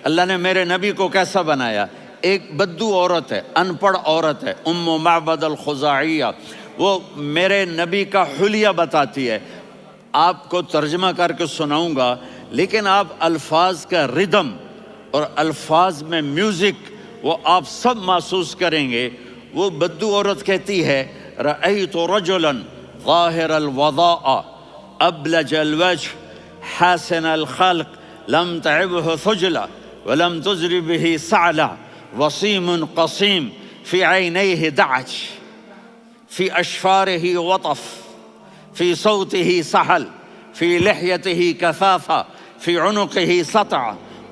اللہ نے میرے نبی کو کیسا بنایا؟ ایک بدو عورت ہے، ان پڑھ عورت ہے، ام معبد الخزاعیہ، وہ میرے نبی کا حلیہ بتاتی ہے۔ آپ کو ترجمہ کر کے سناؤں گا، لیکن آپ الفاظ کا ردم اور الفاظ میں میوزک وہ آپ سب محسوس کریں گے۔ وہ بدو عورت کہتی ہے رأیت رجلا ظاہر الوضاء ابلج الوجه حاسن الخلق لم تعبه ثجلة ولم تزر به سعلة وصيم قصيم في عينيه دعج في أشفاره وطف في صوته سحل في لحيته كثافة في عنقه سطع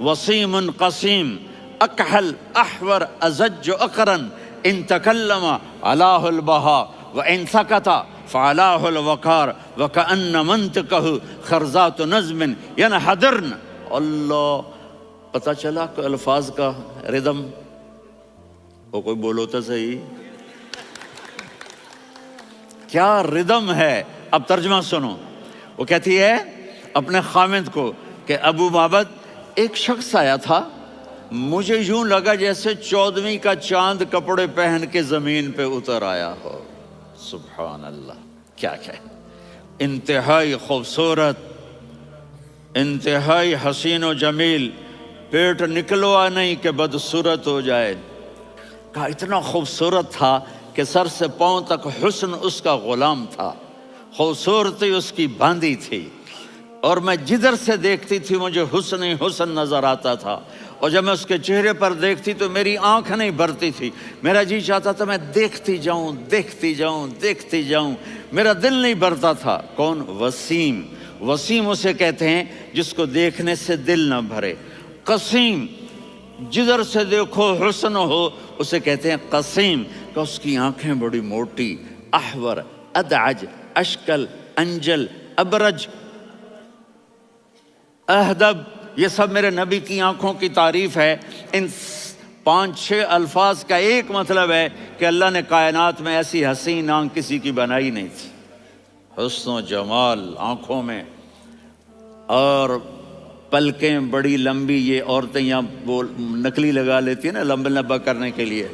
وصيم قصيم أكحل أحور أزج أقرن إن تكلم علاه البهاء وإن سكت فعلاه الوقار وكأن منطقه خرزات نظم ينحدرن۔ اللہ، پتہ چلا کہ الفاظ کا ردم، وہ کوئی بولو تو صحیح، کیا ردم ہے۔ اب ترجمہ سنو۔ وہ کہتی ہے اپنے خامند کو کہ ابو معبد، ایک شخص آیا تھا، مجھے یوں لگا جیسے 14ویں کا چاند کپڑے پہن کے زمین پہ اتر آیا ہو۔ سبحان اللہ، کیا انتہائی خوبصورت، انتہائی حسین و جمیل، پیٹ نکلوا نہیں کہ بدصورت ہو جائے۔ کہا اتنا خوبصورت تھا کہ سر سے پاؤں تک حسن اس کا غلام تھا، خوبصورتی اس کی باندھی تھی، اور میں جدھر سے دیکھتی تھی مجھے حسن ہی حسن نظر آتا تھا، اور جب میں اس کے چہرے پر دیکھتی تو میری آنکھ نہیں بھرتی تھی، میرا جی چاہتا تھا میں دیکھتی جاؤں دیکھتی جاؤں دیکھتی جاؤں، میرا دل نہیں بھرتا تھا۔ کون؟ وسیم۔ وسیم اسے کہتے ہیں جس کو دیکھنے سے دل نہ بھرے۔ قسیم، جدھر سے دیکھو حسن ہو، اسے کہتے ہیں قسیم، کہ اس کی آنکھیں بڑی موٹی، احور، ادعج، اشکل، انجل، ابرج، اہدب، یہ سب میرے نبی کی آنکھوں کی تعریف ہے۔ ان 5-6 الفاظ کا ایک مطلب ہے کہ اللہ نے کائنات میں ایسی حسین آنکھ کسی کی بنائی نہیں تھی۔ حسن و جمال آنکھوں میں، اور پلکیں بڑی لمبی، یہ عورتیں یہاں نکلی لگا لیتی ہیں نا لمبا لمبا کرنے کے لیے،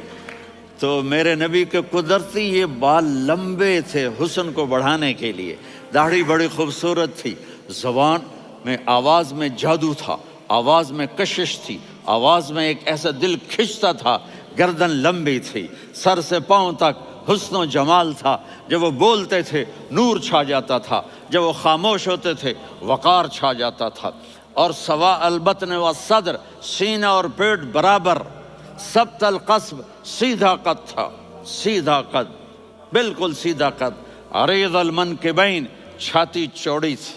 تو میرے نبی کے قدرتی یہ بال لمبے تھے حسن کو بڑھانے کے لیے۔ داڑھی بڑی خوبصورت تھی، زبان میں، آواز میں جادو تھا، آواز میں کشش تھی، آواز میں ایک ایسا دل کھنچتا تھا، گردن لمبی تھی، سر سے پاؤں تک حسن و جمال تھا۔ جب وہ بولتے تھے نور چھا جاتا تھا، جب وہ خاموش ہوتے تھے وقار چھا جاتا تھا۔ اور سوا البطن و صدر، سینہ اور پیٹ برابر، سبت القصب، سیدھا قد تھا، سیدھا قد، بالکل سیدھا قد، عریض المنکبین، چھاتی چوڑی تھی،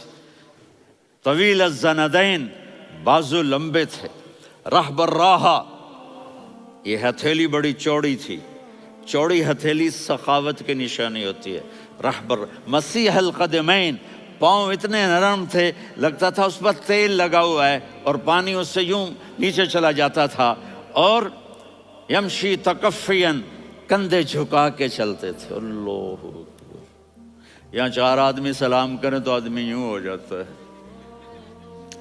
طویل الزندین، بازو لمبے تھے، رحب الراحہ، یہ ہتھیلی بڑی چوڑی تھی، چوڑی ہتھیلی سخاوت کی نشانی ہوتی ہے۔ رحبر مسیح القدمین، پاؤں اتنے نرم تھے لگتا تھا اس پر تیل لگا ہوا ہے، اور پانی اس سے یوں نیچے چلا جاتا تھا۔ اور یمشی تکفین، کندھے جھکا کے چلتے تھے۔ اللہ، یہاں 4 آدمی سلام کریں تو آدمی یوں ہو جاتا ہے،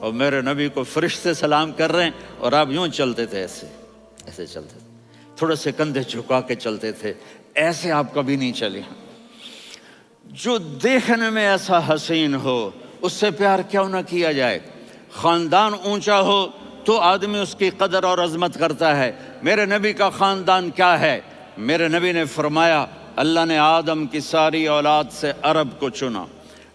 اور میرے نبی کو فرشتے سلام کر رہے ہیں اور آپ یوں چلتے تھے، ایسے ایسے چلتے تھے، تھوڑے سے کندھے جھکا کے چلتے تھے، ایسے آپ کبھی نہیں چلے۔ جو دیکھنے میں ایسا حسین ہو اس سے پیار کیوں نہ کیا جائے۔ خاندان اونچا ہو تو آدمی اس کی قدر اور عظمت کرتا ہے۔ میرے نبی کا خاندان کیا ہے؟ میرے نبی نے فرمایا اللہ نے آدم کی ساری اولاد سے عرب کو چنا،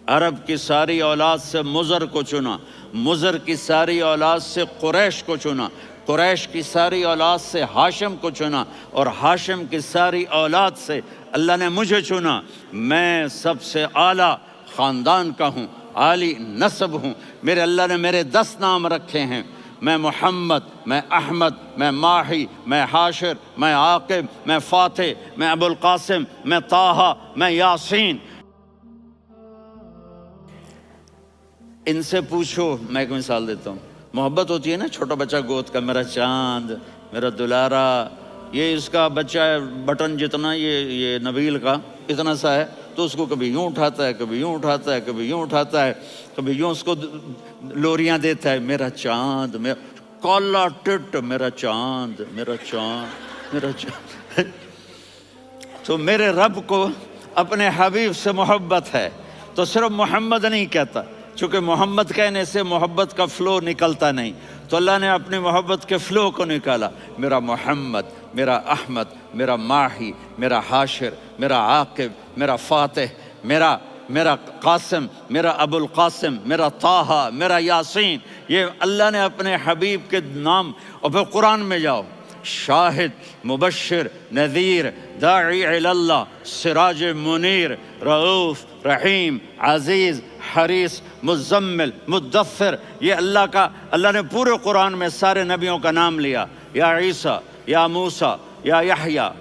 عرب کی ساری اولاد سے مضر کو چنا، مضر کی ساری اولاد سے قریش کو چنا، قریش کی ساری اولاد سے ہاشم کو چنا، اور ہاشم کی ساری اولاد سے اللہ نے مجھے چنا۔ میں سب سے اعلیٰ خاندان کا ہوں، عالی نسب ہوں۔ میرے اللہ نے میرے 10 نام رکھے ہیں، میں محمد، میں احمد، میں ماہی، میں حاشر، میں عاقب، میں فاتح، میں ابو القاسم، میں طٰہٰ، میں یاسین۔ ان سے پوچھو، میں ایک مثال دیتا ہوں، محبت ہوتی ہے نا، چھوٹا بچہ گود کا، میرا چاند، میرا دلارا، یہ اس کا بچہ ہے بٹن جتنا، یہ نبیل کا اتنا سا ہے، تو اس کو کبھی یوں اٹھاتا ہے، کبھی یوں اٹھاتا ہے، کبھی یوں اٹھاتا ہے، کبھی یوں اس کو لوریاں دیتا ہے، میرا چاند، کالا ٹٹ، میرا چاند، میرا چاند، میرا چاند۔ تو میرے رب کو اپنے حبیب سے محبت ہے، تو صرف محمد نہیں کہتا، چونکہ محمد کہنے سے محبت کا فلو نکلتا نہیں، تو اللہ نے اپنی محبت کے فلو کو نکالا، میرا محمد، میرا احمد، میرا ماہی، میرا حاشر، میرا عاقب، میرا فاتح، میرا قاسم، میرا ابو القاسم، میرا طٰہٰ، میرا یاسین۔ یہ اللہ نے اپنے حبیب کے نام۔ اور پھر قرآن میں جاؤ، شاہد، مبشر، نذیر، داعی الی اللہ، سراج منیر، رؤوف، رحیم، عزیز، حریص، مزمل، مدثر۔ یہ اللہ نے پورے قرآن میں سارے نبیوں کا نام لیا، یا عیسیٰ، یا موسیٰ، یا یحییٰ،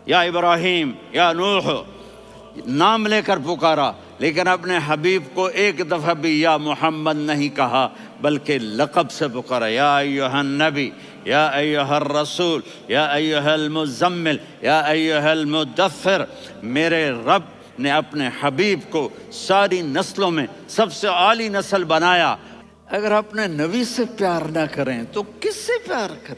یا ابراہیم، یا نوح، نام لے کر پکارا، لیکن اپنے حبیب کو ایک دفعہ بھی یا محمد نہیں کہا، بلکہ لقب سے پکارا، یا ایھا النبی، یا ایھا الرسول، یا ایھا المزمل، یا ایھا المدثر۔ میرے رب نے اپنے حبیب کو ساری نسلوں میں سب سے اعلی نسل بنایا۔ اگر اپنے نبی سے پیار نہ کریں تو کس سے پیار کریں؟